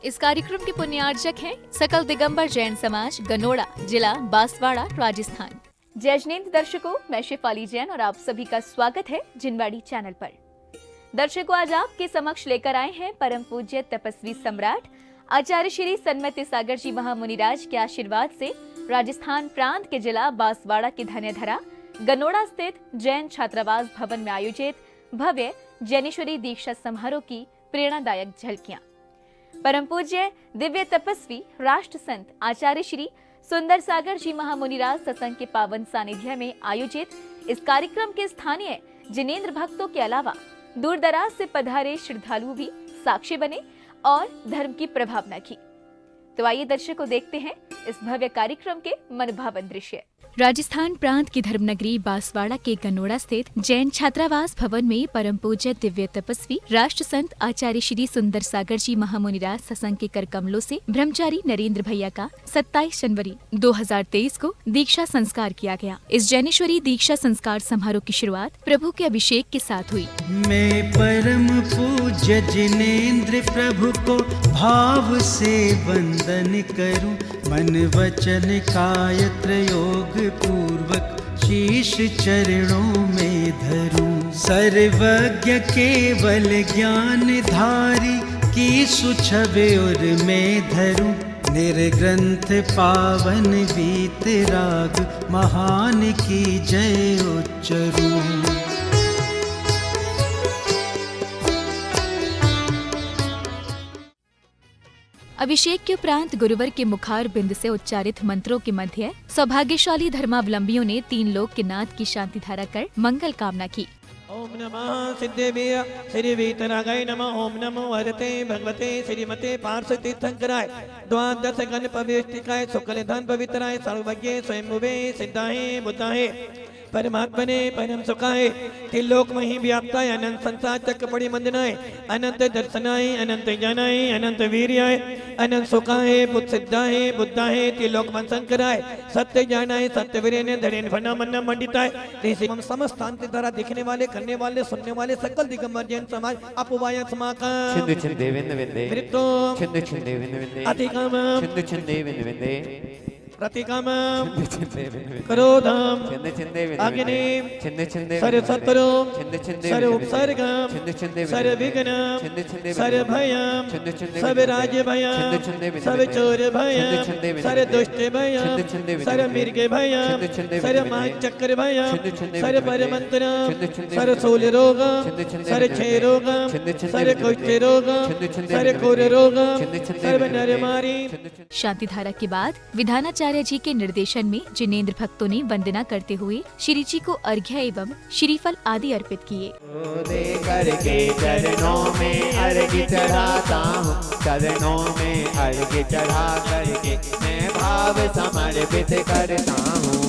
इस कार्यक्रम के पुण्यार्चक हैं सकल दिगंबर जैन समाज गनोड़ा, जिला बांसवाड़ा, राजस्थान। जय जिनेंद्र दर्शकों, मैं शेफाली जैन और आप सभी का स्वागत है जिनवाड़ी चैनल पर। दर्शकों, आज आपके समक्ष लेकर आए हैं परम पूज्य तपस्वी सम्राट आचार्य श्री सन्मति सागर जी महामुनिराज के आशीर्वाद से राजस्थान प्रांत के जिला बांसवाड़ा की धन्यधरा गनोड़ा स्थित जैन छात्रावास भवन में आयोजित भव्य जैनेश्वरी दीक्षा समारोह की प्रेरणादायक झलकियां। परम पूज्य दिव्य तपस्वी राष्ट्र संत आचार्य श्री सुंदर सागर जी महामुनिराज सत्संग के पावन सानिध्य में आयोजित इस कार्यक्रम के स्थानीय जिनेंद्र भक्तों के अलावा दूर दराज से पधारे श्रद्धालु भी साक्षी बने और धर्म की प्रभावना की। तो आइए दर्शकों, देखते हैं इस भव्य कार्यक्रम के मनभावन दृश्य। राजस्थान प्रांत की धर्मनगरी बांसवाड़ा के गनोड़ा स्थित जैन छात्रावास भवन में परम पूज्य दिव्य तपस्वी राष्ट्र संत आचार्य श्री सुंदर सागर जी महामुनिराज सत्संग के कर कमलों से ब्रह्मचारी नरेंद्र भैया का 27 जनवरी 2023 को दीक्षा संस्कार किया गया। इस जैनेश्वरी दीक्षा संस्कार समारोह की शुरुआत प्रभु के अभिषेक के साथ हुई। मैं परम पूज्य जिनेंद्र प्रभु को भाव से वंदन करूं, मन वचन काय त्रयोग पूर्वक शीश चरणों में धरूं। सर्वज्ञ केवल ज्ञान धारी की सुछवे और मैं धरूं। निर्ग्रंथ पावन वीत राग महान की जय उच्चरूं। अभिषेक के उपरांत गुरुवर के मुखार बिंद से उच्चारित मंत्रों के मध्य सौभाग्यशाली धर्मावलंबियों ने 3 लोक के नाथ की शांति धारा कर मंगल कामना की। ओम नमः सिद्धेभ्य श्री वीतरागाय नमः। ओम नमो हरते भगवते श्रीमते पार्श्वतीर्थंकराय द्वादश गण पविष्टिकाय शुक्ल धन पवित्राय सर्वज्ञ स्वयंभुवे सिद्धाय बुद्धाय परमात्मने परम सुखाय त्रिलोक मही व्याप्ताय अनंत संसार चक्रपड़ी मंदनाय अनंत दर्शनाय अनंत ज्ञानाय अनंत वीर्याय अनंत सुखाय बुद्ध सिद्धाय बुद्धाय त्रिलोक मंसंकराय सत्य ज्ञानाय सत्य वीर्यने धरेन फना मन्ना मंडिताय। हम समस्त शांति धारा देखने वाले, करने वाले, सुनने वाले सकल दिगंबर जैन समाज अपवाय समाका छिंदु छिंदे विंद विंदे मृत्यु छिंदु छिंदे विंद विंदे अधिकाम छिंदु छिंदे विंद विंदे प्रतिकाम छिंदु छिंदे विंद विंदे क्रोधम छिंदु छिंदे विंद अग्नि छिंदु छिंदे सर सत्तरम छिंदु छिंदे सर उपसर्गम छिंदु छिंदे सर विघ्नम छिंदु छिंदे सर भयम छिंदु छिंदे सब राज्य भयम छिंदु छिंदे सब चोर भयम छिंदु छिंदे सर दुष्ट भयम छिंदु छिंदे सर मृग भयम छिंदु छिंदे सर माचक्र भयम छिंदु छिंदे सर परमंत्रम छिंदु छिंदे सर शूल रोगम छिंदु छिंदे सर क्षय रोगम छिंदु छिंदे सर कुष्ठ रोगम छिंदु छिंदे सर कुर रोगम छिंदु छिंदे सर्व नरमारी। शांति धारा के बाद विधानाचार्य जी के निर्देशन में जिनेंद्र भक्तों ने वंदना करते हुए श्री जी को अर्घ्य एवं श्रीफल आदि अर्पित किए। दे करके चरणों में अर्घ्य चढ़ाता हूँ, चरणों में अर्घ्य चढ़ा करके मैं भाव समर्पित करता हूँ।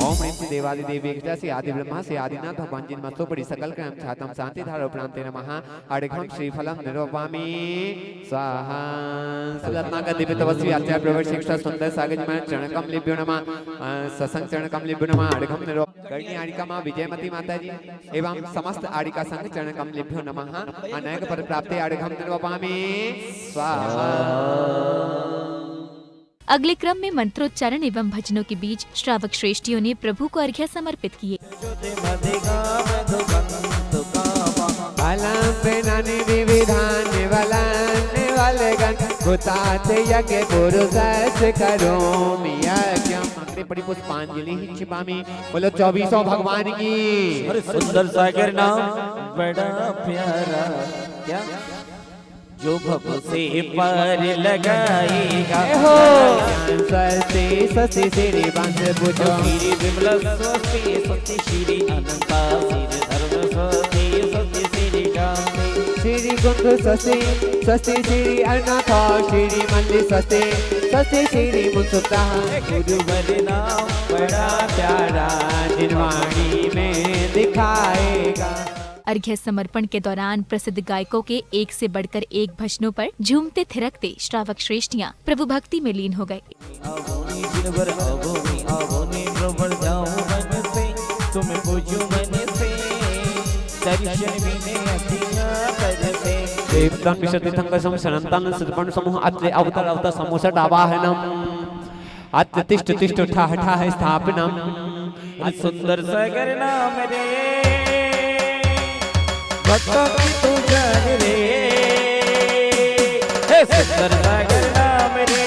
ओम ह्रीं श्री देवादि देवी से आदि ब्रह्मा से आदिनाथ भगवान जिन मस्तों पड़ी सकल क्रम छातम शांति धारा प्रांते नमः। अर्घ्यम श्रीफलम निरूपयामि स्वाहा। सदात्मा का दिव्य तपस्वी आचार्य प्रवर शिक्षा सुंदर सागर जी महाराज चरण कमलेभ्यो नमः। सत्संग चरण कमलेभ्यो नमः। अर्घ्यम निरूपयामि आड़िका माँ विजयमती माता जी एवं समस्त आड़िका संघ चरण कमलेभ्यो नमः। अनेक पद प्राप्ते अर्घ्यम निरूपयामि स्वाहा। अगले क्रम में मंत्रोच्चारण एवं भजनों के बीच श्रावक श्रेष्ठियों ने प्रभु को अर्घ्य समर्पित किए। पुष्पांजलि छिपामी बोलो 2400 भगवान की। सुंदर सागर नाम बड़ा प्यारा, क्या जो भव से पार लगाएगा हो सरस्वती सती श्री बंद बुझो श्री विमला स्वस्ति सती श्री अनंता श्री धर्म स्वस्ति सती श्री कांति श्री कुंभ स्वस्ति स्वस्ति श्री अनाथ श्री मंदिर स्वस्ति स्वस्ति श्री मुंसुता। गुरुवर नाम बड़ा प्यारा जिनवाणी में दिखाएगा। अर्घ्य समर्पण के दौरान प्रसिद्ध गायकों के एक से बढ़कर एक भजनों पर झूमते थिरकते श्रावक श्रेष्ठियां प्रभु भक्ति में लीन हो गए। तुम्हें पूजू मन से दर्शन बिने अखियां बरसे देवतान विशति थंगसम शरणतान सिद्धपन समूह अत्रे अवतार अवतार समूसट आवाहनम अत्र तिष्ठ तिष्ठ ठाह ठाह स्थापनम सुंदर सागर नाम रे भक्तों की तू जान रे हे सुंदर सागर नाम रे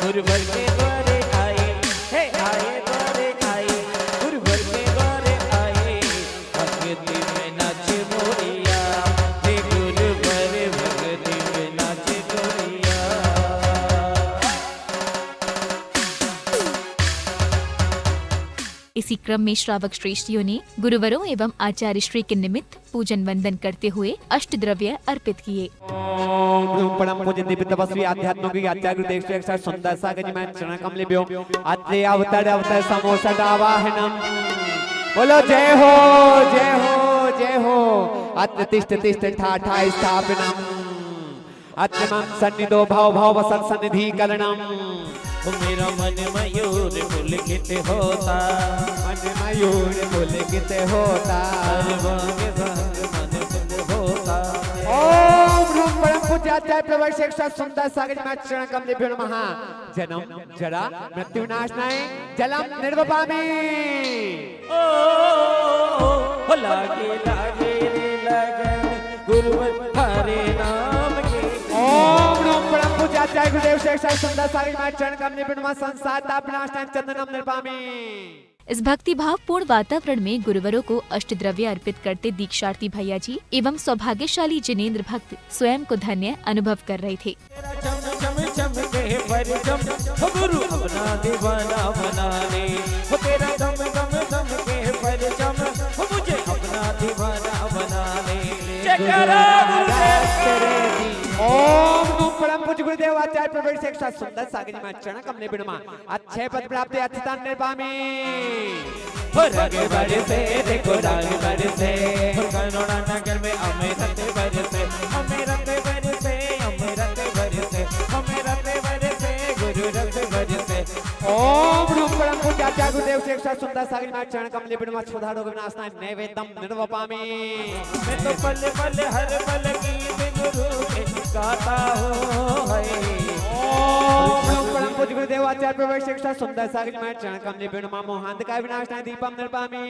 गुरुवर के द्वारे आए हे आए द्वारे आए गुरुवर के द्वारे आए भक्ति में नाचे मोरिया हे गुरुवर भक्ति में नाचे गोरिया। इसी क्रम में श्रावक श्रेष्ठियों ने गुरुवरों एवं आचार्य श्री के निमित्त पूजन वंदन करते हुए अष्टद्रव्य अर्पित किए। ओम ह्रूम परम पूज्य दिव्य तपस्वी आध्यात्मिक आचार्य गुरुदेव श्री अक्षर सुंदर सागर मैं चरण कमलेभ्यो अत्रे अवतार अवतार समोसट आवाहनम। बोलो जय हो जय हो जय हो। अत्र तिष्ठ तिष्ठ ठा ठा स्थापनम अत्र मम सन्निधो भाव भाव वसत सन्निधि करणम। मेरा मन मयूर पुलकित होता मन मयूर पुलकित होता सर्वांग संग मन सुंद होता। ओम ह्रूम परम पूज्य आचार्य प्रवर शिक्षा सुंदर सागर में चरण कमलेभ्यो नमः। जन्म जरा मृत्यु नाशनाय जलम निर्वपामि। ओ लागे लागे रे लगन गुरुवर हरे नाम के। ओम ह्रूम परम पूज्य आचार्य गुरुदेव शिक्षा सुंदर सागर में चरण कमलेभ्यो नमः। संसार तापनाशनाय चंदनम निर्वापमि। इस भक्ति भाव पूर्ण वातावरण में गुरुवरों को अष्टद्रव्य अर्पित करते दीक्षार्थी भैया जी एवं सौभाग्यशाली जिनेंद्र भक्त स्वयं को धन्य अनुभव कर रहे थे। चम चम चम के परचम हो गुरु अपना दीवाना बना ले हो तेरा गम गम गम के परचम हो मुझे अपना दीवाना बना ले। जयकारा गुरुदेव। ओम ह्रूम परम पूज्य गुरुदेव आचार्य प्रवर शिक्षा सुंदर सागर में चरण कमलेभ्यो नमः। अच्छे पद प्राप्ति अत्यंत निर्वापमि। रंग बरसे देखो रंग बरसे कनोड़ा नगर में अमृत बरसे अमृत बरसे अमृत बरसे अमृत बरसे गुरु रंग बरसे। ओम ह्रूम परम पूज्य आचार्य गुरुदेव शिक्षा सुंदर सागर में चरण कमलेभ्यो नमः। क्षुधा रोग विनाशनाय नैवेद्यम निर्वपामि। मैं तो पल पल हर पल गीत गुरु के गाता हूँ है। ओम ह्रूम परम पूज्य गुरुदेव आचार्य प्रवर शिक्षा सुंदर सागर में चरण कमलेभ्यो नमः। मोहांधकार विनाशनाय दीपम निर्वापमि।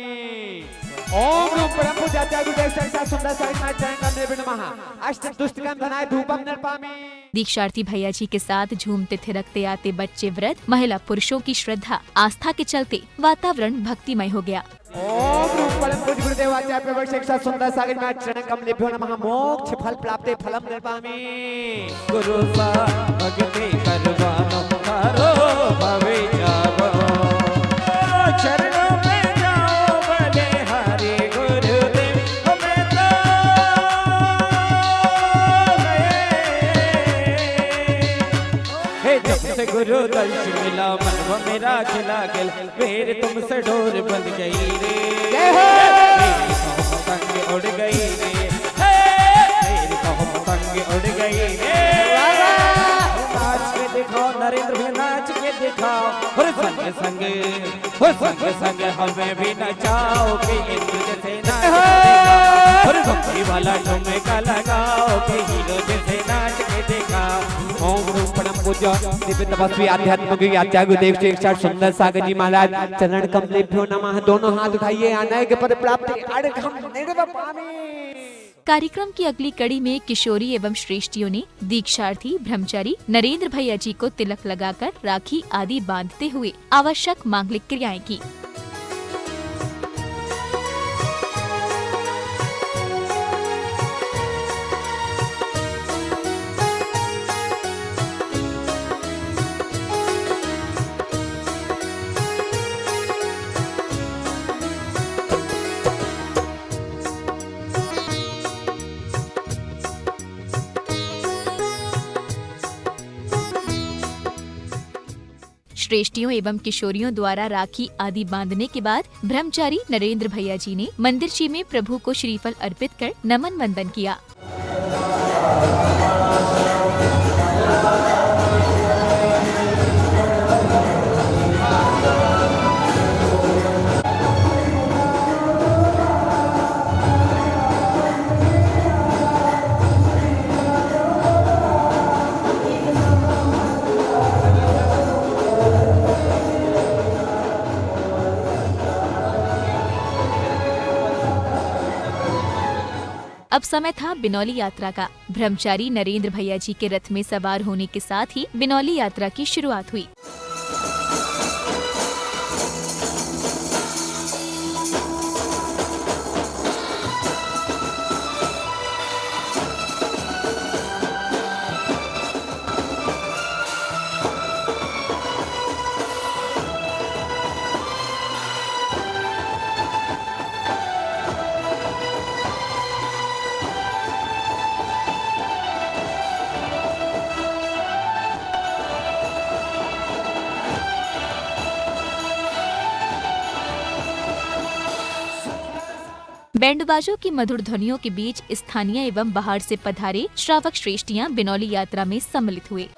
ओम ह्रूम परम पूज्य आचार्य गुरुदेव शिक्षा सुंदर सागर में चरण कमलेभ्यो नमः। अष्ट दुष्टकम धनाय धूपम निर्वापमि। दीक्षार्थी भैया जी के साथ झूमते थिरकते आते बच्चे वृद्ध महिला पुरुषों की श्रद्धा आस्था के चलते वातावरण भक्तिमय हो गया। ओम ह्रूम परम पूज्य गुरुदेव आचार्य प्रवर शिक्षा सुंदर सागर में चरण कमलेभ्यो नमः। मोक्ष फल प्राप्ते फलम निर्वापमि। गुरु सा भक्ति करवानो तारो भवे जावो चरणों में जाओ भले हरे गुरुदेव हमें तो हे जब से गुरु दर्शन मिला मन वो मेरा खिला गल फिर तुमसे डोर बंध गई रे। मेरी पतंग उड़ गई रे मेरी पतंग उड़ गई रे। नाच के दिखाओ नरेंद्र भी नाच के दिखाओ और संग संग हमें भी नचाओ कि इंद्र जैसे नाच और भक्ति वाला ठुमका लगाओ कि हीरो जैसे नाच के दिखाओ। ओम ह्रूम परम पूज्य दिव्य तपस्वी आध्यात्मिक आचार्य गुरुदेव श्री अक्षर सुंदर सागर जी महाराज चरण कमलेभ्यो नमः। दोनों हाथ उठाइए अनैक पद प्राप्ति अर्घम निर्वपामि। कार्यक्रम की अगली कड़ी में किशोरी एवं श्रेष्ठियों ने दीक्षार्थी ब्रह्मचारी नरेंद्र भैया जी को तिलक लगाकर राखी आदि बांधते हुए आवश्यक मांगलिक क्रियाएं की। श्रेष्ठियों एवं किशोरियों द्वारा राखी आदि बांधने के बाद ब्रह्मचारी नरेंद्र भैया जी ने मंदिर जी में प्रभु को श्रीफल अर्पित कर नमन वंदन किया। अब समय था बिनौली यात्रा का। ब्रह्मचारी नरेंद्र भैया जी के रथ में सवार होने के साथ ही बिनौली यात्रा की शुरुआत हुई। बैंडबाजों की मधुर ध्वनियों के बीच स्थानीय एवं बाहर से पधारे श्रावक श्रेष्ठियां बिनौली यात्रा में सम्मिलित हुए।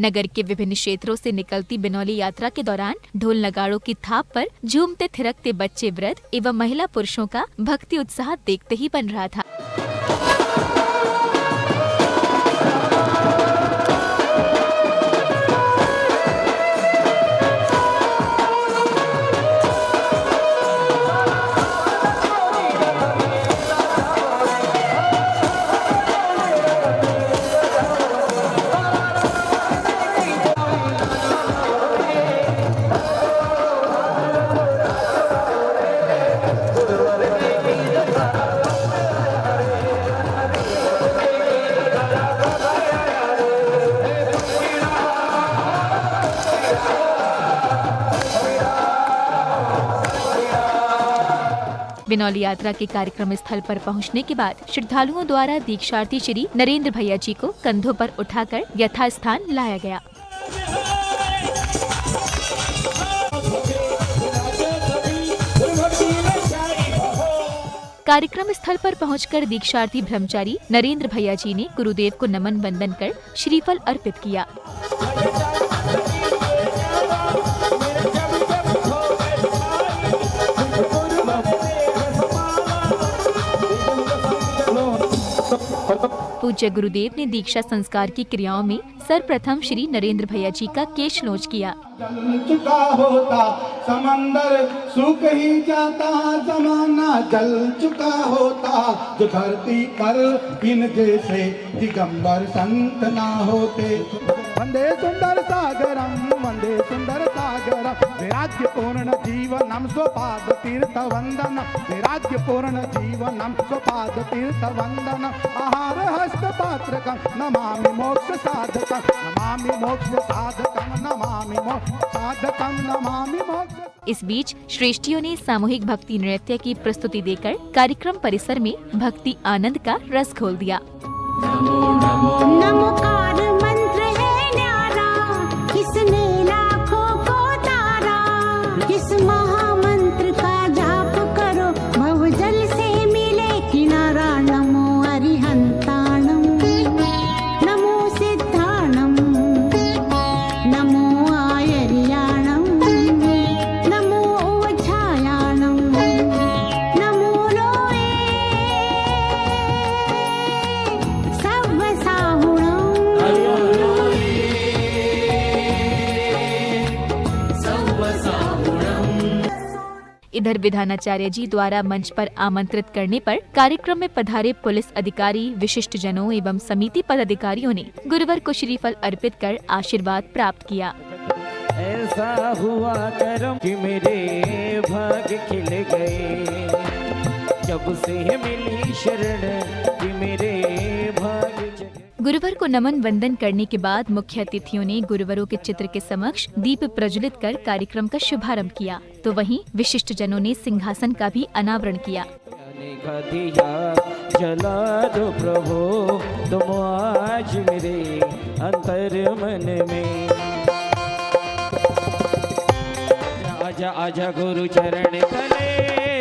नगर के विभिन्न क्षेत्रों से निकलती बिनौली यात्रा के दौरान ढोल नगाड़ों की थाप पर झूमते थिरकते बच्चे, वृद्ध एवं महिला पुरुषों का भक्ति उत्साह देखते ही बन रहा था। बिनौली यात्रा के कार्यक्रम स्थल पर पहुंचने के बाद श्रद्धालुओं द्वारा दीक्षार्थी श्री नरेंद्र भैया जी को कंधों पर उठाकर यथास्थान लाया गया। कार्यक्रम स्थल पर पहुंचकर दीक्षार्थी ब्रह्मचारी नरेंद्र भैया जी ने गुरुदेव को नमन वंदन कर श्रीफल अर्पित किया। पूज्य गुरुदेव ने दीक्षा संस्कार की क्रियाओं में सर्वप्रथम श्री नरेंद्र भैया जी का केश नोच किया। जल चुका होता समंदर सूख ही जाता, जमाना जल चुका होता जो धरती पर इन जैसे दिगंबर संत ना होते। वंदे सुंदर सागरम, वंदे सुंदर सागरम, वैराग्य पूर्ण जीवनम स्वपाद तीर्थ वंदन, वैराग्य पूर्ण जीवनम स्वपाद तीर्थ वंदन, आहार हस्त पात्रकम नमामि मोक्ष साधकम, नमामि मोक्ष साधकम, नमामि मोक्ष साधकम, नमामि मोक्ष। इस बीच श्रेष्ठियों ने सामूहिक भक्ति नृत्य की प्रस्तुति देकर कार्यक्रम परिसर में भक्ति आनंद का रस खोल दिया। नमोकार मंत्र है न्यारा, किसने लाखों को तारा, किस महामंत्र का जाप करो भवजल से मिले किनारा। नमो अरिहंताणम, नमो सिद्धाणम, नमो आयर्याणम, नमो ओझायाणम, नमो लोए सर्वसाहुणम। इधर विधानाचार्य जी द्वारा मंच पर आमंत्रित करने पर कार्यक्रम में पधारे पुलिस अधिकारी, विशिष्ट जनों एवं समिति पदाधिकारियों ने गुरुवर को श्रीफल अर्पित कर आशीर्वाद प्राप्त किया। ऐसा हुआ करम कि मेरे भाग्य खिल गए, जब से मिली शरण कि मेरे भाग्य जगे। गुरुवर को नमन वंदन करने के बाद मुख्य अतिथियों ने गुरुवरों के चित्र के समक्ष दीप प्रज्वलित कर कार्यक्रम का शुभारंभ किया, तो वहीं विशिष्ट जनों ने सिंहासन का भी अनावरण किया। दिया जला दो प्रभु तुम आज मेरे अंतर मन में, आजा आजा गुरु चरण तले,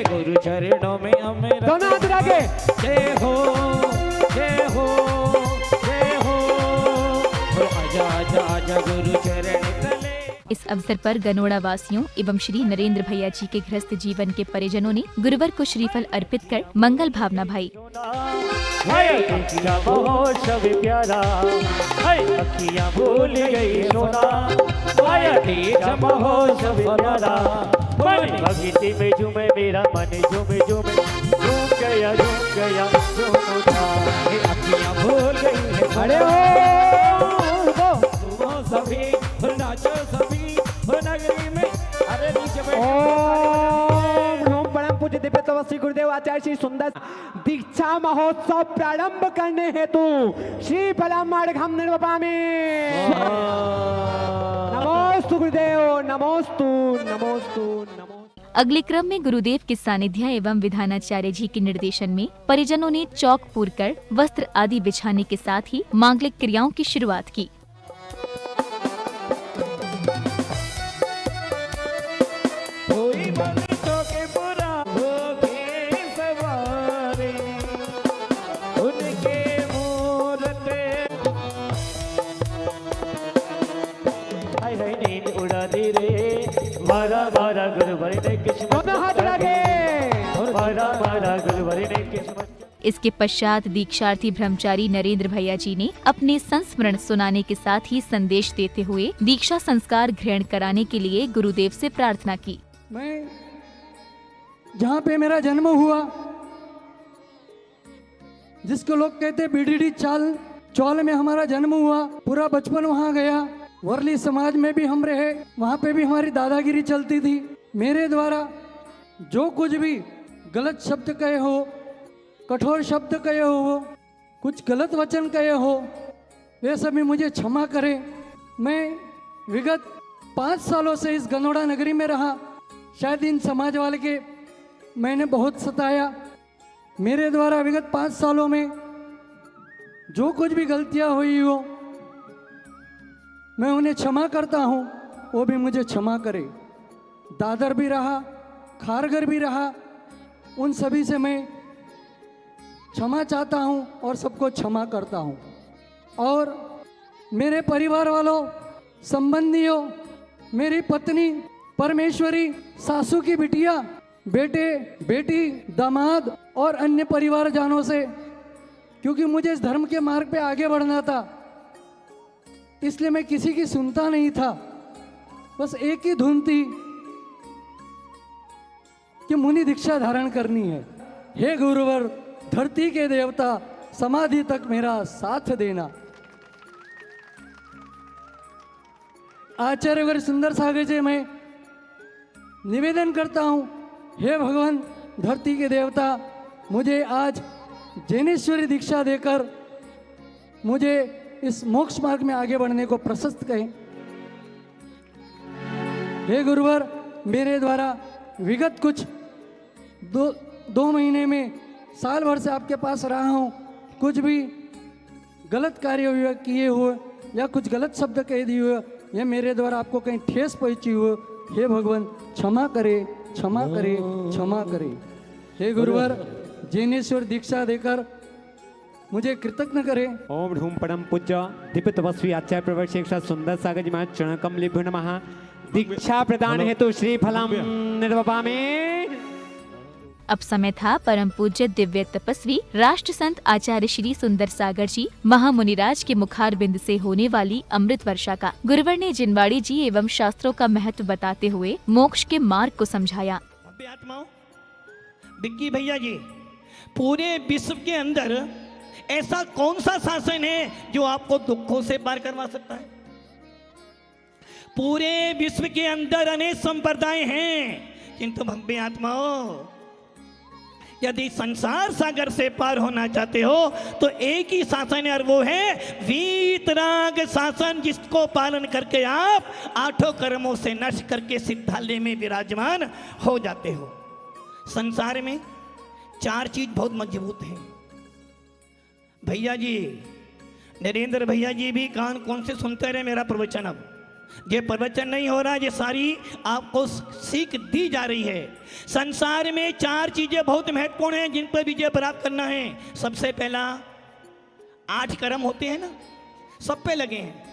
गुरु चरणों में अमर। दोनों हाथ आगे। जय हो जय हो जय हो, आजा आजा आजा गुरु चरण तले। इस अवसर पर गनोड़ा वासियों एवं श्री नरेंद्र भैया जी के गृहस्थ जीवन के परिजनों ने गुरुवर को श्रीफल अर्पित कर मंगल भावना भाई। अखियाँ महोत्सव प्यारा, अखियाँ भूल गई सोना, महोत्सव प्यारा, भक्ति में झूमे मेरा मन, झूमे झूमे झूम गया झूम गया झूम उठा, अखियाँ भूल गई है। अरे ओ सभी नाचो सभी नगरी में। अरे नीचे ओम परम पूज्य दिव्य तपस्वी गुरुदेव आचार्य श्री सुंदर दीक्षा महोत्सव प्रारंभ करने हेतु श्री फलम अर्घम निर्वपामि। नमोस्तु गुरुदेव, नमोस्तु नमोस्तु नमोस्तु। अगले क्रम में गुरुदेव के सानिध्य एवं विधानाचार्य जी के निर्देशन में परिजनों ने चौक पूर कर वस्त्र आदि बिछाने के साथ ही मांगलिक क्रियाओं की शुरुआत की। मारा मारा गुरुवर ने किस्मत, दोनों हाथ आगे। मारा मारा गुरुवर ने किस्मत। इसके पश्चात दीक्षार्थी ब्रह्मचारी नरेंद्र भैया जी ने अपने संस्मरण सुनाने के साथ ही संदेश देते हुए दीक्षा संस्कार ग्रहण कराने के लिए गुरुदेव से प्रार्थना की। मैं जहाँ पे मेरा जन्म हुआ, जिसको लोग कहते बीडीडी चाल, चौल में हमारा जन्म हुआ, पूरा बचपन वहाँ गया। वर्ली समाज में भी हम रहे, वहाँ पे भी हमारी दादागिरी चलती थी। मेरे द्वारा जो कुछ भी गलत शब्द कहे हो, कठोर शब्द कहे हो, कुछ गलत वचन कहे हो, वे सभी मुझे क्षमा करें। मैं विगत 5 सालों से इस गनोड़ा नगरी में रहा, शायद इन समाज वाले के मैंने बहुत सताया। मेरे द्वारा विगत 5 सालों में जो कुछ भी गलतियाँ हुई हो, मैं उन्हें क्षमा करता हूँ, वो भी मुझे क्षमा करे। दादर भी रहा, खारगर भी रहा, उन सभी से मैं क्षमा चाहता हूँ और सबको क्षमा करता हूँ। और मेरे परिवार वालों, संबंधियों, मेरी पत्नी परमेश्वरी, सासू की बिटिया, बेटे बेटी, दामाद और अन्य परिवारजनों से, क्योंकि मुझे इस धर्म के मार्ग पे आगे बढ़ना था, इसलिए मैं किसी की सुनता नहीं था। बस एक ही धुन थी कि मुनि दीक्षा धारण करनी है। हे गुरुवर, धरती के देवता, समाधि तक मेरा साथ देना। आचार्य वर सुंदर सागर जी मैं निवेदन करता हूँ, हे भगवान धरती के देवता, मुझे आज जैनेश्वरी दीक्षा देकर मुझे इस मोक्ष मार्ग में आगे बढ़ने को प्रशस्त करें। हे गुरुवर, मेरे द्वारा विगत कुछ दो महीने में, साल भर से आपके पास रहा हूँ, कुछ भी गलत कार्य किए हुए या कुछ गलत शब्द कह दिए हुए या मेरे द्वारा आपको कहीं ठेस पहुंची हुई, हे भगवान क्षमा करे, क्षमा करे, क्षमा करे। हे गुरुवर, जैनेश्वर दीक्षा देकर मुझे कृतज्ञ करे। ओम ढूम परम पूज्य दिव्य तपस्वी आचार्य प्रवर शेख सुंदर सागर जी महाराज चरण कमलेभ्यो नमः। दीक्षा प्रदान हेतु श्री फलम निर्वपामि। अब समय था परम पूज्य दिव्य तपस्वी राष्ट्र संत आचार्य श्री सुंदर सागर जी महामुनिराज के मुखार बिंद से होने वाली अमृत वर्षा का। गुरुवर ने जिनवाड़ी जी एवं शास्त्रों का महत्व बताते हुए मोक्ष के मार्ग को समझाया। आत्माओं, डिग्गी भैया जी, पूरे विश्व के अंदर ऐसा कौन सा शासन है जो आपको दुखों से पार करवा सकता है? पूरे विश्व के अंदर अनेक संप्रदाय हैं, किंतु भव्य आत्माओं, यदि संसार सागर से पार होना चाहते हो तो एक ही शासन है, और वो है वीतराग शासन, जिसको पालन करके आप 8 कर्मों से नष्ट करके सिद्धालय में विराजमान हो जाते हो। संसार में 4 चीज बहुत मजबूत है। भैया जी, नरेंद्र भैया जी भी कान कौन से सुनते रहे मेरा प्रवचन। अब ये प्रवचन नहीं हो रहा, ये सारी आपको सीख दी जा रही है। संसार में 4 चीजें बहुत महत्वपूर्ण हैं जिन पर विजय प्राप्त करना है। सबसे पहला 8 कर्म होते हैं ना, सब पे लगे हैं।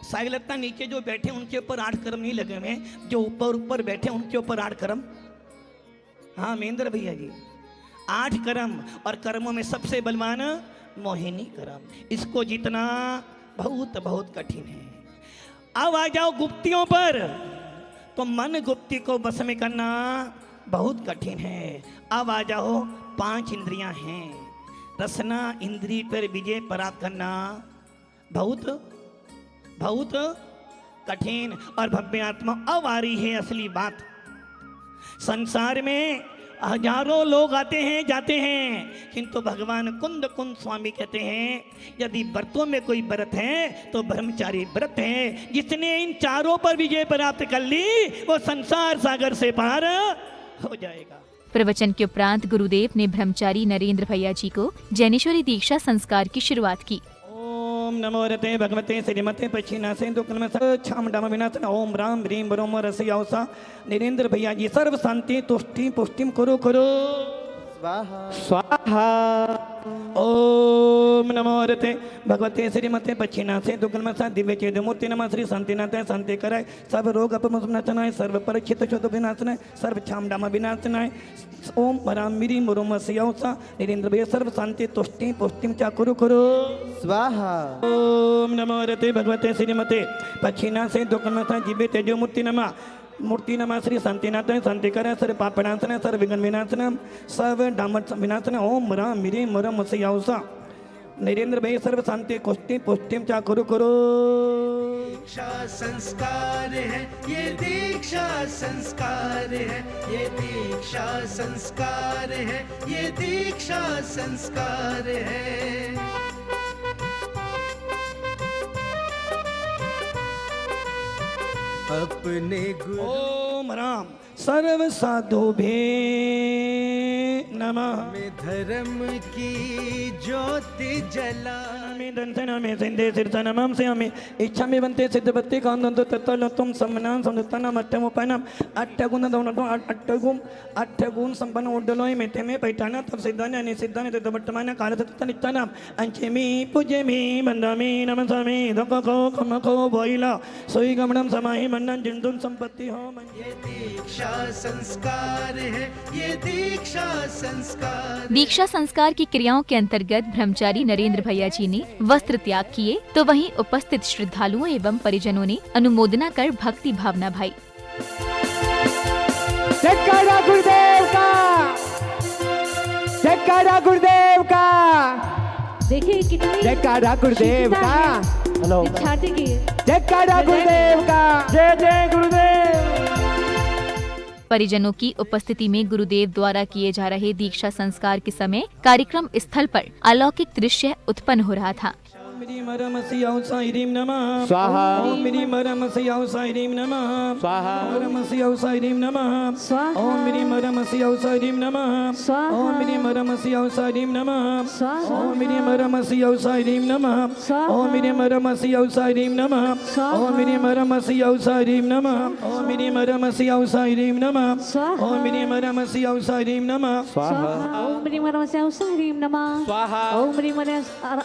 साइलता नीचे जो बैठे उनके ऊपर 8 कर्म नहीं लगे हुए, जो ऊपर बैठे उनके ऊपर 8 कर्म। हाँ महेंद्र भैया जी, 8 कर्म, और कर्मों में सबसे बलवान मोहिनी कर्म। इसको जीतना बहुत बहुत कठिन है। अब आ जाओ गुप्तियों पर, तो मन गुप्ति को बस में करना बहुत कठिन है। अब आ जाओ 5 इंद्रियां हैं, रसना इंद्री पर विजय प्राप्त करना बहुत बहुत कठिन और भव्य आत्मा। अब आ रही है असली बात। संसार में हजारों लोग आते हैं जाते हैं, किंतु भगवान कुंद कुंद स्वामी कहते हैं यदि व्रतों में कोई व्रत है तो ब्रह्मचारी व्रत है। जिसने इन 4 पर विजय प्राप्त कर ली वो संसार सागर से पार हो जाएगा। प्रवचन के उपरांत गुरुदेव ने ब्रह्मचारी नरेंद्र भैया जी को जैनेश्वरी दीक्षा संस्कार की शुरुआत की। ओम नमो रते भगवते श्रीमते पश्चिनासे दुक्कलम छाम डाम विनाशन। ओम राम ह्रीम बरोम रसयावसा। नरेंद्र भैया जी सर्व शांति तुष्टि पुष्टिम करो करो स्वाहा स्वाहा। ओम नमो रते भगवते श्रीमते पश्चिनासे दुक्कलम दिव्य चेद मूर्ति नमः श्री शांतिनाथ शांति कराय। सर्व रोग अपमनाशनाय, सर्व परीक्षित शोध विनाशनाय, सर्व छाम डाम विनाशनाय। ओम राम ह्रीम बरोम रसयावसा। नरेंद्र भैया सर्व शांति तुष्टि पुष्टिम चा करो करो स्वाहा। ओम नमो रते भगवते श्रीमते पश्चिनासे दुक्कलम दिव्य तेजो मूर्ति नमः मूर्ति नमः श्री शांतिनाथ शांति कर। सर्व पाप विनाशन, सर्व विघ्न विनाशन, सर्व डामट विनाशन। ओम राम ह्रीम बरोम रसयावसा। नरेंद्र भाई सर्व शांति कुष्टि पुष्टिम चा करो करो। दीक्षा संस्कार है ये, दीक्षा संस्कार है ये, दीक्षा संस्कार है ये, दीक्षा संस्कार है। अपने गुरु ओम राम सर्व साधु भे नमः। में धर्म की ज्योति जला में दंसन में सिंधे सिरसन मम से हमें इच्छा में बनते सिद्धपत्ति कांदंतो तत्तल तुम सम्मनाम समदत्तनम अट्ठमुपनम अट्ठगुण दोनों अट्ठगुण संपन्न उड्डलोय में ते में पैठाना तब सिद्धाने निसिद्धाने तब वर्तमान काल तत्त नित्तनम अंचेमी पूजेमी बंदामी नमसामी धको कमको बोइला सोई गमनम समाहि मन्नन जिंदुन संपत्ति हो मन। ये दीक्षा संस्कार है ये, दीक्षा संस्कार। दीक्षा संस्कार की क्रियाओं के अंतर्गत ब्रह्मचारी नरेंद्र भैया जी ने वस्त्र त्याग किए, तो वहीं उपस्थित श्रद्धालुओं एवं परिजनों ने अनुमोदना कर भक्ति भावना भाई। जयकारा गुरुदेव का, जयकारा गुरुदेव का, देखिए कितनी जयकारा गुरुदेव का, हेलो विद्यार्थी की जयकारा गुरुदेव का, जय जय गुरुदेव। परिजनों की उपस्थिति में गुरुदेव द्वारा किए जा रहे दीक्षा संस्कार के समय कार्यक्रम स्थल पर अलौकिक दृश्य उत्पन्न हो रहा था। मेरी मरम सियाउसाइरीम नमः स्वाहा। ओम मेरी मरम सियाउसाइरीम नमः स्वाहा। मरम सियाउसाइरीम नमः स्वाहा। ओम मेरी मरम सियाउसाइरीम नमः स्वाहा। ओम मेरी मरम सियाउसाइरीम नमः स्वाहा। ओम मेरी मरम सियाउसाइरीम नमः स्वाहा। ओम मेरी मरम सियाउसाइरीम नमः स्वाहा। ओम मेरी मरम सियाउसाइरीम नमः ओम मेरी मरम सियाउसाइरीम नमः स्वाहा। ओम मेरी मरम सियाउसाइरीम नमः स्वाहा। ओम ह्रीं रमस्यावसा ह्रीं नमः स्वाहा। ओम ह्रीं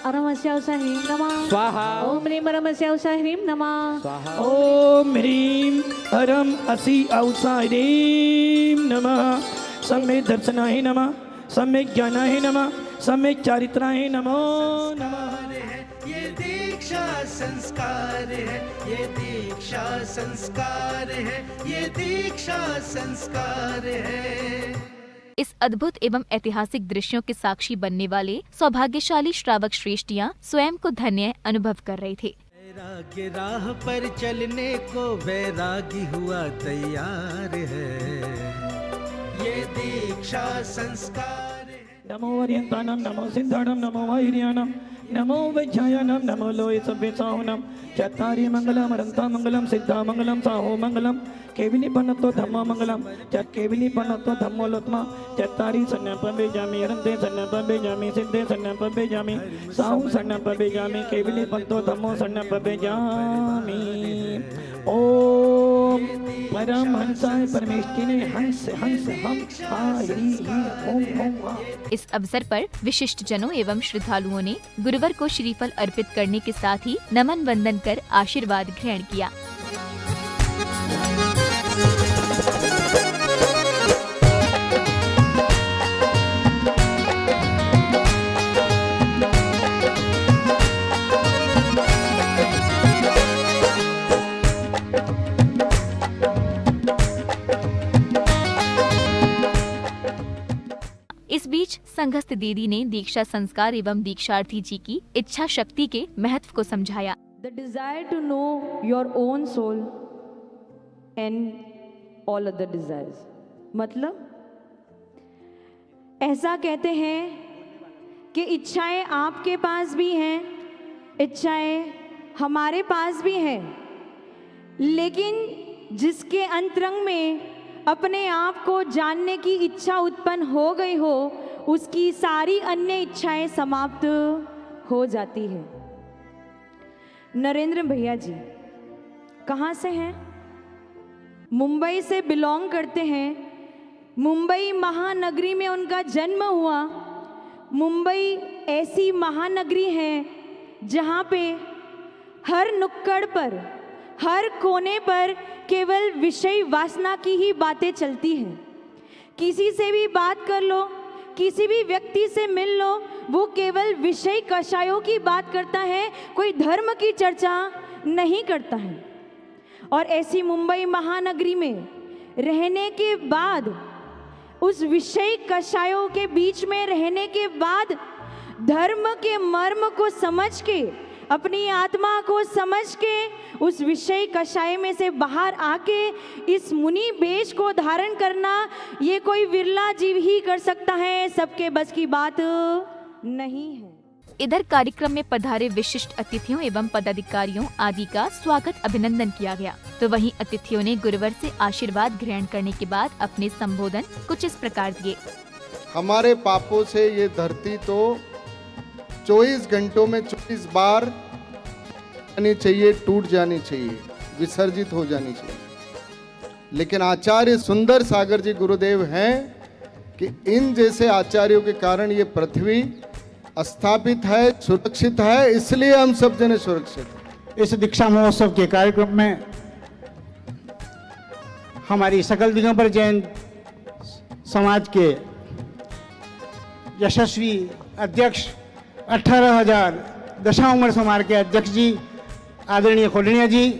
अरमस्यावसा ह्रीं नमः स्वाहा। ओम ह्रीं रमस्यावसा ह्रीं नमः ओम ह्रीं हरम असि औसारीं नमः। सम्यक दर्शनाय नमः, सम्यक ज्ञानाय नमः, सम्यक चारित्राय नमो नमः। ये दीक्षा संस्कार है ये, दीक्षा संस्कार है ये, दीक्षा संस्कार है। इस अद्भुत एवं ऐतिहासिक दृश्यों के साक्षी बनने वाले सौभाग्यशाली श्रावक श्रेष्ठियाँ स्वयं को धन्य अनुभव कर रहे थे। वैराग्य राह पर चलने को वैरागी हुआ तैयार है, ये दीक्षा संस्कार है। नमो वरियंतानम नमो सिद्धाणम नमो वाहिर्यानम नमो वैज्ञायनम नमो लोय सव्यसाहुनम। चत्तारि मंगलम अनंता मंगलम सिद्धा मंगलम साहो मंगलम। केवली बनतो धम्म मंगलम केवली बनतो धम्मोलोत्मा। चत्तारि सन्नप बेजामि अरंते सन्नप बेजामि सिद्धे सन्नप बेजामि साहु सन्नप बेजामि केवली बनतो धम्मो सन्नप बेजामि। ओम परमहंसाय परमेष्ठिने हंस हंस हम हा ह्री ही ओम ओम हा। इस अवसर पर विशिष्ट जनों एवं श्रद्धालुओं ने गुरुवर को श्रीफल अर्पित करने के साथ ही नमन वंदन कर आशीर्वाद ग्रहण किया। इस बीच संघस्थ दीदी ने दीक्षा संस्कार एवं दीक्षार्थी जी की इच्छा शक्ति के महत्व को समझाया। The desire to know your own soul and all other desires. मतलब ऐसा कहते हैं कि इच्छाएं आपके पास भी हैं, इच्छाएं हमारे पास भी हैं, लेकिन जिसके अंतरंग में अपने आप को जानने की इच्छा उत्पन्न हो गई हो, उसकी सारी अन्य इच्छाएं समाप्त हो जाती है। नरेंद्र भैया जी कहाँ से हैं? मुंबई से बिलोंग करते हैं। मुंबई महानगरी में उनका जन्म हुआ। मुंबई ऐसी महानगरी है जहाँ पे हर नुक्कड़ पर, हर कोने पर केवल विषय वासना की ही बातें चलती हैं। किसी से भी बात कर लो, किसी भी व्यक्ति से मिल लो, वो केवल विषय कषायों की बात करता है, कोई धर्म की चर्चा नहीं करता है। और ऐसी मुंबई महानगरी में रहने के बाद, उस विषय कषायों के बीच में रहने के बाद, धर्म के मर्म को समझ के, अपनी आत्मा को समझ के, उस विषय कषाय में से बाहर आके इस मुनि वेश को धारण करना, ये कोई विरला जीव ही कर सकता है, सबके बस की बात नहीं है। इधर कार्यक्रम में पधारे विशिष्ट अतिथियों एवं पदाधिकारियों आदि का स्वागत अभिनंदन किया गया। तो वहीं अतिथियों ने गुरुवर से आशीर्वाद ग्रहण करने के बाद अपने संबोधन कुछ इस प्रकार दिए। हमारे पापों से ये धरती तो 24 घंटों में 24 बार जानी चाहिए, टूट जानी चाहिए, विसर्जित हो जानी चाहिए, लेकिन आचार्य सुंदर सागर जी गुरुदेव हैं कि इन जैसे आचार्यों के कारण ये पृथ्वी स्थापित है, सुरक्षित है, इसलिए हम सब जने सुरक्षित हैं। इस दीक्षा महोत्सव के कार्यक्रम में हमारी सकल दिगंबर जैन समाज के यशस्वी अध्यक्ष 18,000 दशा उम्र समाज के अध्यक्ष जी आदरणीय खोलनिया जी,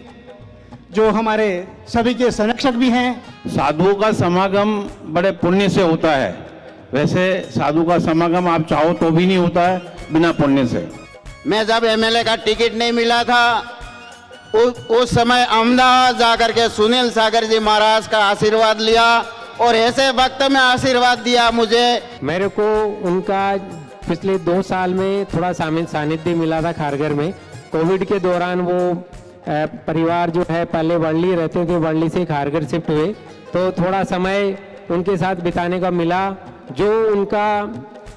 जो हमारे सभी के संरक्षक भी हैं। साधुओं का समागम बड़े पुण्य से होता है। वैसे साधु का समागम आप चाहो तो भी नहीं होता है बिना पुण्य से। मैं जब एमएलए का टिकट नहीं मिला था, उस समय अहमदाबाद जाकर के सुनील सागर जी महाराज का आशीर्वाद लिया और ऐसे वक्त में आशीर्वाद दिया मुझे। मेरे को उनका पिछले 2 साल में थोड़ा सानिध्य मिला था खारघर में। कोविड के दौरान वो परिवार जो है पहले वर्ली रहते थे, वर्ली से खारघर शिफ्ट हुए, तो थोड़ा समय उनके साथ बिताने का मिला। जो उनका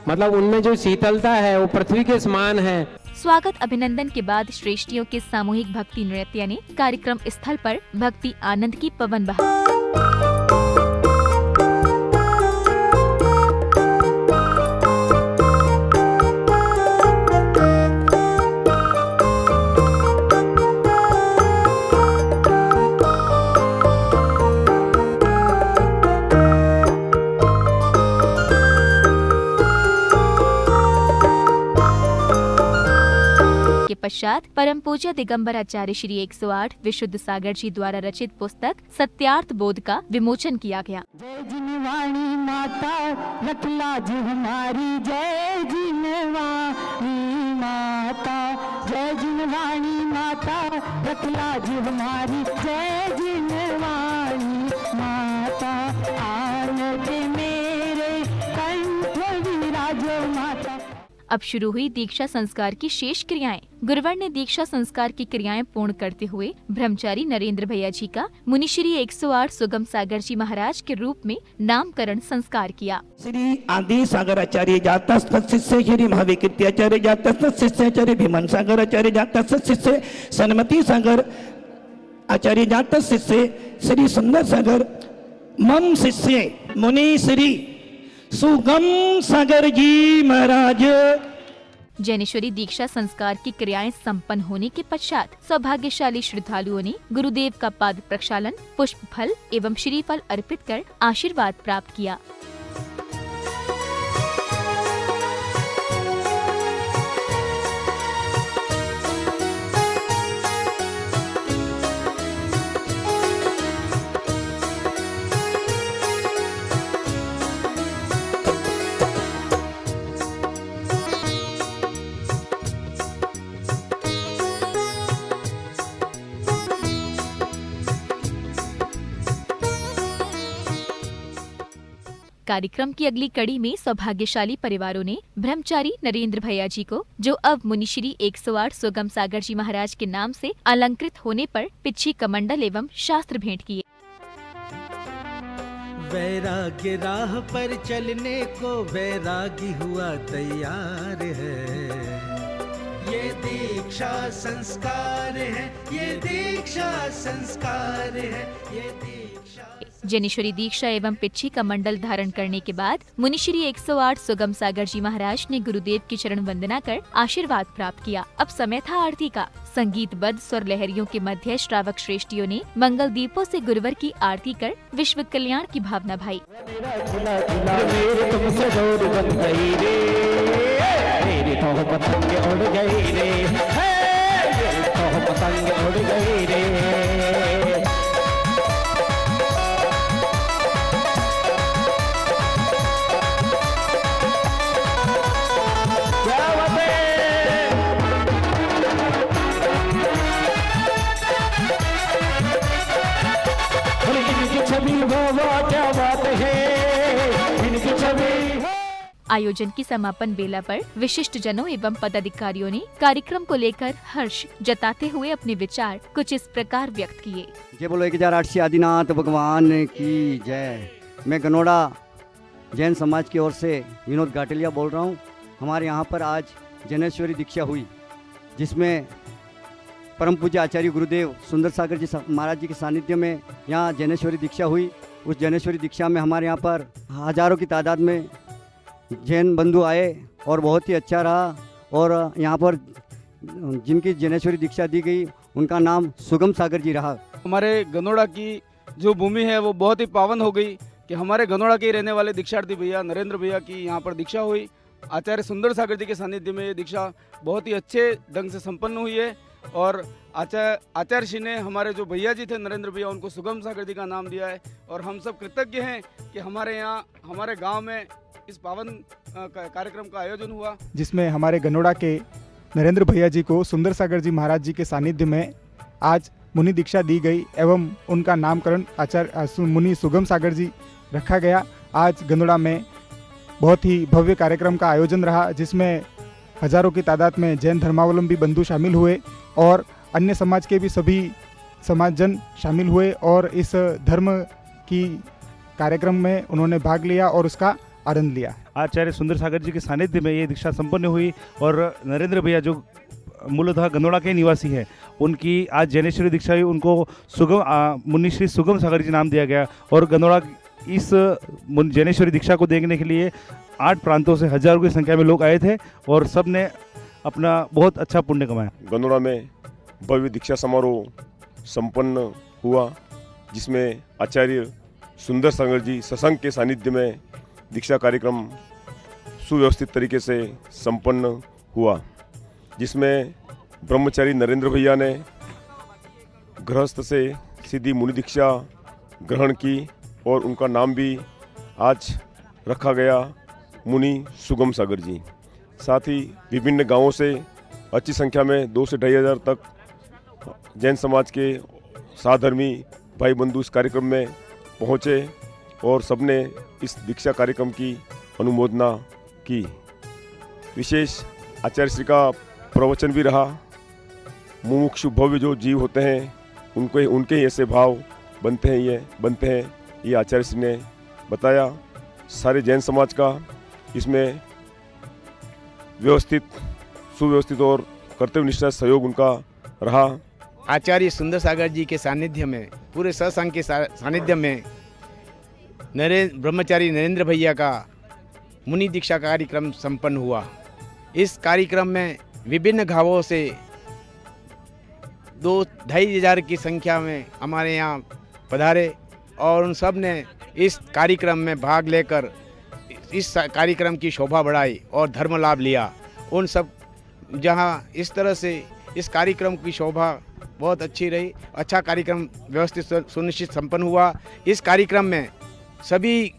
मतलब उनमें जो शीतलता है वो पृथ्वी के समान है। स्वागत अभिनंदन के बाद श्रेष्ठियों के सामूहिक भक्ति नृत्य ने कार्यक्रम स्थल पर भक्ति आनंद की पवन बहा। पश्चात परम पूज्य दिगंबर आचार्य श्री 108 विशुद्ध सागर जी द्वारा रचित पुस्तक सत्यार्थ बोध का विमोचन किया गया। जय जिनवाणी माता रखलाज हमारी, जय जिनवाणी माता, जय जिनवाणी माता रखलाज हमारी, जय जिनवाणी माता, आन के मेरे कंठ विराजो माता। अब शुरू हुई दीक्षा संस्कार की शेष क्रियाएं। गुरुवर ने दीक्षा संस्कार की क्रियाएं पूर्ण करते हुए ब्रह्मचारी नरेंद्र भैया जी का मुनिश्री 108 सुगम सागर जी महाराज के रूप में नामकरण संस्कार किया। श्री आदि सागर आचार्य जाता शिष्य श्री महाविकृति आचार्य जाता शिष्य आचार्य भीमन सागर आचार्य जाता शिष्य सन्मति सागर आचार्य जात शिष्य श्री सुंदर सागर मम शिष्य मुनि श्री सुगम सागर जी महाराज। जैनेश्वरी दीक्षा संस्कार की क्रियाएं संपन्न होने के पश्चात सौभाग्यशाली श्रद्धालुओं ने गुरुदेव का पाद प्रक्षालन, पुष्प फल एवं श्रीफल अर्पित कर आशीर्वाद प्राप्त किया। कार्यक्रम की अगली कड़ी में सौभाग्यशाली परिवारों ने ब्रह्मचारी नरेंद्र भैया जी को, जो अब मुनिश्री 108 सुगम सागर जी महाराज के नाम से अलंकृत होने पर पिच्छी कमंडल एवं शास्त्र भेंट किए। वैराग्य राह पर चलने को वैरागी हुआ तैयार है। ये दीक्षा संस्कार है, ये दीक्षा संस्कार है, ये दीक्षा। जैनेश्वरी दीक्षा एवं पिच्छी का मंडल धारण करने के बाद मुनिश्री 108 सुगम सागर जी महाराज ने गुरुदेव की चरण वंदना कर आशीर्वाद प्राप्त किया। अब समय था आरती का। संगीतबद्ध स्वर लहरियों के मध्य श्रावक श्रेष्ठियों ने मंगल दीपों से गुरुवर की आरती कर विश्व कल्याण की भावना भाई। आयोजन की समापन बेला पर विशिष्ट जनों एवं पदाधिकारियों ने कार्यक्रम को लेकर हर्ष जताते हुए अपने विचार कुछ इस प्रकार व्यक्त किए। जय बोलो 1008 आदिनाथ भगवान की जय। मैं गनोड़ा जैन समाज की ओर से विनोद गाटलिया बोल रहा हूँ। हमारे यहाँ पर आज जैनेश्वरी दीक्षा हुई, जिसमें परम पूज्य आचार्य गुरुदेव सुंदर सागर जी महाराज जी के सानिध्य में यहाँ जैनेश्वरी दीक्षा हुई। उस जैनेश्वरी दीक्षा में हमारे यहाँ पर हजारों की तादाद में जैन बंधु आए और बहुत ही अच्छा रहा। और यहाँ पर जिनकी जैनेश्वरी दीक्षा दी गई उनका नाम सुगम सागर जी रहा। हमारे गनोड़ा की जो भूमि है वो बहुत ही पावन हो गई कि हमारे गनोड़ा के रहने वाले दीक्षार्थी भैया नरेंद्र भैया की यहाँ पर दीक्षा हुई। आचार्य सुंदर सागर जी के सानिध्य में ये दीक्षा बहुत ही अच्छे ढंग से संपन्न हुई है। और आचार्य श्री ने हमारे जो भैया जी थे नरेंद्र भैया, उनको सुगम सागर जी का नाम दिया है। और हम सब कृतज्ञ हैं कि हमारे यहाँ हमारे गांव में इस पावन कार्यक्रम का आयोजन हुआ, जिसमें हमारे गनोड़ा के नरेंद्र भैया जी को सुंदर सागर जी महाराज जी के सानिध्य में आज मुनि दीक्षा दी गई एवं उनका नामकरण आचार्य मुनि सुगम सागर जी रखा गया। आज गनोड़ा में बहुत ही भव्य कार्यक्रम का आयोजन रहा, जिसमें हजारों की तादाद में जैन धर्मावलंबी बंधु शामिल हुए और अन्य समाज के भी सभी समाजजन शामिल हुए और इस धर्म की कार्यक्रम में उन्होंने भाग लिया और उसका आनंद लिया। आचार्य सुंदर सागर जी के सानिध्य में ये दीक्षा संपन्न हुई और नरेंद्र भैया जो मूलतः गनोड़ा के निवासी हैं, उनकी आज जैनेश्वरी दीक्षा हुई। उनको सुगम मुनिश्री सुगम सागर जी नाम दिया गया। और गनोड़ा इस जैनेश्वरी दीक्षा को देखने के लिए 8 प्रांतों से हजारों की संख्या में लोग आए थे और सब ने अपना बहुत अच्छा पुण्य कमाया। गनोड़ा में भव्य दीक्षा समारोह संपन्न हुआ, जिसमें आचार्य सुंदर सागर जी सत्संग के सानिध्य में दीक्षा कार्यक्रम सुव्यवस्थित तरीके से संपन्न हुआ, जिसमें ब्रह्मचारी नरेंद्र भैया ने गृहस्थ से सीधी मुनि दीक्षा ग्रहण की और उनका नाम भी आज रखा गया मुनि सुगम सागर जी। साथ ही विभिन्न गांवों से अच्छी संख्या में 2 से 2,500 तक जैन समाज के साधर्मी भाई बंधु इस कार्यक्रम में पहुँचे और सबने इस दीक्षा कार्यक्रम की अनुमोदना की। विशेष आचार्य श्री का प्रवचन भी रहा। मुमुक्षु भव्य जो जीव होते हैं उनके ही ऐसे भाव बनते हैं ये आचार्य श्री ने बताया। सारे जैन समाज का इसमें सुव्यवस्थित और कर्तव्यनिष्ठ सहयोग उनका रहा। आचार्य सुंदर सागर जी के सानिध्य में, पूरे सत्संग के सानिध्य में ब्रह्मचारी नरेंद्र भैया का मुनि दीक्षा कार्यक्रम संपन्न हुआ। इस कार्यक्रम में विभिन्न गांवों से 2-2.5 हज़ार की संख्या में हमारे यहाँ पधारे और उन सब ने इस कार्यक्रम में भाग लेकर इस कार्यक्रम की शोभा बढ़ाई और धर्म लाभ लिया। उन सब जहाँ इस तरह से इस कार्यक्रम की शोभा बहुत अच्छी रही, अच्छा कार्यक्रम व्यवस्थित सुनिश्चित संपन्न हुआ। इस कार्यक्रम में सभी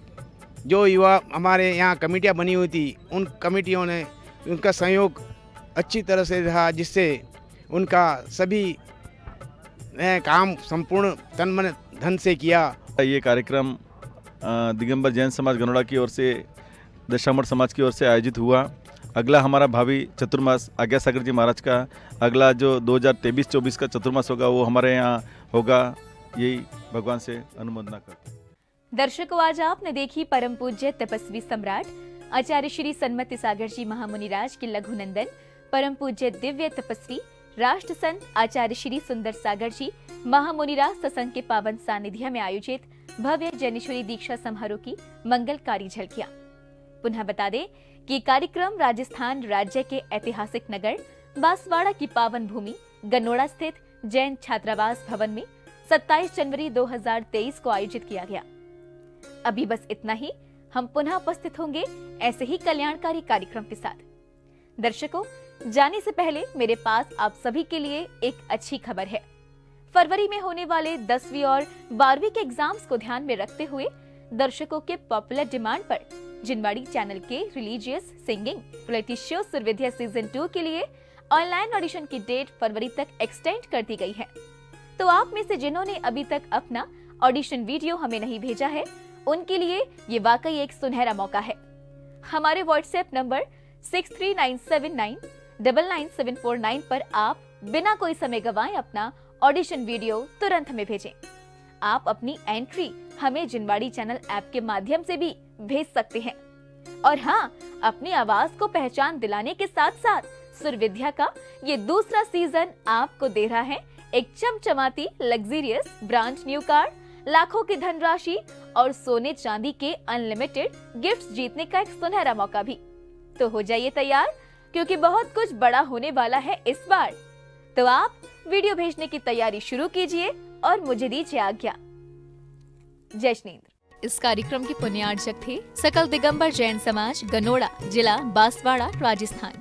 जो युवा हमारे यहाँ कमेटियाँ बनी हुई थी, उन कमेटियों ने उनका सहयोग अच्छी तरह से रहा, जिससे उनका सभी काम संपूर्ण तन मन धन से किया। ये कार्यक्रम दिगंबर जैन समाज गनोड़ा की ओर से, दशामठ समाज की ओर से आयोजित हुआ। अगला हमारा भावी चतुर्मास आज्ञा सागर जी महाराज का अगला जो 2023-24 का चतुर्मास होगा वो हमारे यहाँ होगा, यही भगवान से अनुमोदना करते हैं। दर्शकों, आज आपने देखी परम पूज्य तपस्वी सम्राट आचार्य श्री सन्मति सागर जी महामुनिराज के लघुनंदन परम पूज्य दिव्य तपस्वी राष्ट्र संत आचार्य श्री सुंदर सागर जी महामुनिराज सत्संग के पावन सानिध्य में आयोजित भव्य जैनेश्वरी दीक्षा समारोह की मंगलकारी झलकियां। पुनः बता दें कि कार्यक्रम राजस्थान राज्य के ऐतिहासिक नगर बांसवाड़ा की पावन भूमि गनोड़ा स्थित जैन छात्रावास भवन में 27 जनवरी 2023 को आयोजित किया गया। अभी बस इतना ही, हम पुनः उपस्थित होंगे ऐसे ही कल्याणकारी कार्यक्रम के साथ। दर्शकों, जाने से पहले मेरे पास आप सभी के लिए एक अच्छी खबर है। फरवरी में होने वाले 10वीं और 12वीं के एग्जाम्स को ध्यान में रखते हुए दर्शकों के पॉपुलर डिमांड पर जिनवाड़ी चैनल के religious singing reality show Survidya season 2 के लिए ऑनलाइन ऑडिशन की डेट फरवरी तक एक्सटेंड कर दी गई है। तो आप में से जिन्होंने अभी तक अपना ऑडिशन वीडियो हमें नहीं भेजा है, उनके लिए ये वाकई एक सुनहरा मौका है। हमारे व्हाट्सएप नंबर 6397999749 पर आप बिना कोई समय गंवाए अपना ऑडिशन वीडियो तुरंत हमें भेजें। आप अपनी एंट्री हमें जिनवाड़ी चैनल ऐप के माध्यम से भी भेज सकते हैं। और हाँ, अपनी आवाज को पहचान दिलाने के साथ साथ सुरविद्या का ये दूसरा सीजन आपको दे रहा है एक चमचमाती लग्जरियस ब्रांड न्यू कार, लाखों की धनराशि और सोने चांदी के अनलिमिटेड गिफ्ट्स जीतने का एक सुनहरा मौका भी। तो हो जाइए तैयार, क्योंकि बहुत कुछ बड़ा होने वाला है इस बार। तो आप वीडियो भेजने की तैयारी शुरू कीजिए और मुझे दीजिए आज्ञा। जय श्रीन्द्र। इस कार्यक्रम के पुण्यार्जक थे सकल दिगंबर जैन समाज गनोड़ा, जिला बांसवाड़ा, राजस्थान।